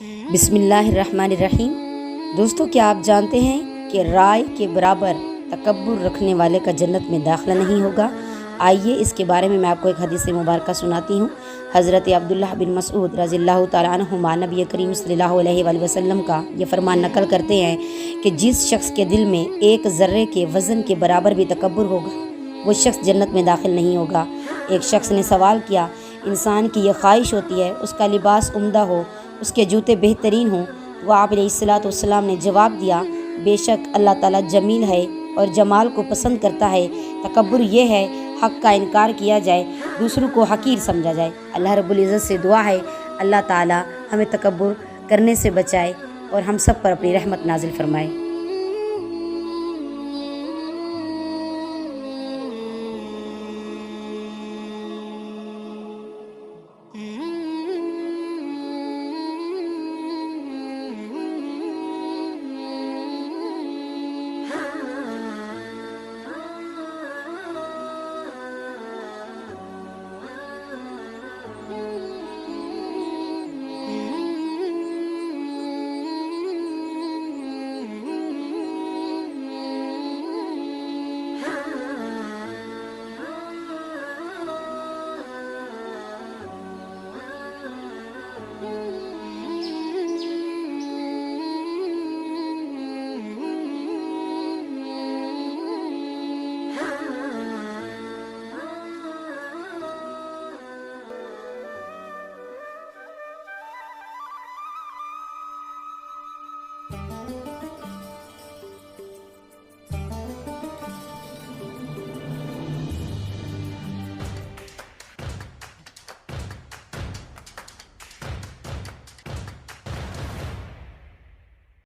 بسم اللہ الرحمن الرحیم۔ دوستو، کیا آپ جانتے ہیں کہ رائے کے برابر تکبر رکھنے والے کا جنت میں داخلہ نہیں ہوگا؟ آئیے اس کے بارے میں آپ کو ایک حدیث مبارکہ سناتی ہوں۔ حضرت عبداللہ بن مسعود رضی اللہ تعالیٰ عنہما نبی کریم صلی اللہ علیہ وآلہ وسلم کا یہ فرمان نقل کرتے ہیں کہ جس شخص کے دل میں ایک ذرے کے وزن کے برابر بھی تکبر ہوگا وہ شخص جنت میں داخل نہیں ہوگا۔ ایک شخص نے سوال کیا، انسان کی یہ خواہش ہوتی ہے اس کا لباس عمدہ ہو، اس کے جوتے بہترین ہوں؟ وہ آپ علیہ السلام نے جواب دیا، بے شک اللہ تعالیٰ جمیل ہے اور جمال کو پسند کرتا ہے۔ تکبر یہ ہے حق کا انکار کیا جائے، دوسروں کو حقیر سمجھا جائے۔ اللہ رب العزت سے دعا ہے اللہ تعالیٰ ہمیں تکبر کرنے سے بچائے اور ہم سب پر اپنی رحمت نازل فرمائے۔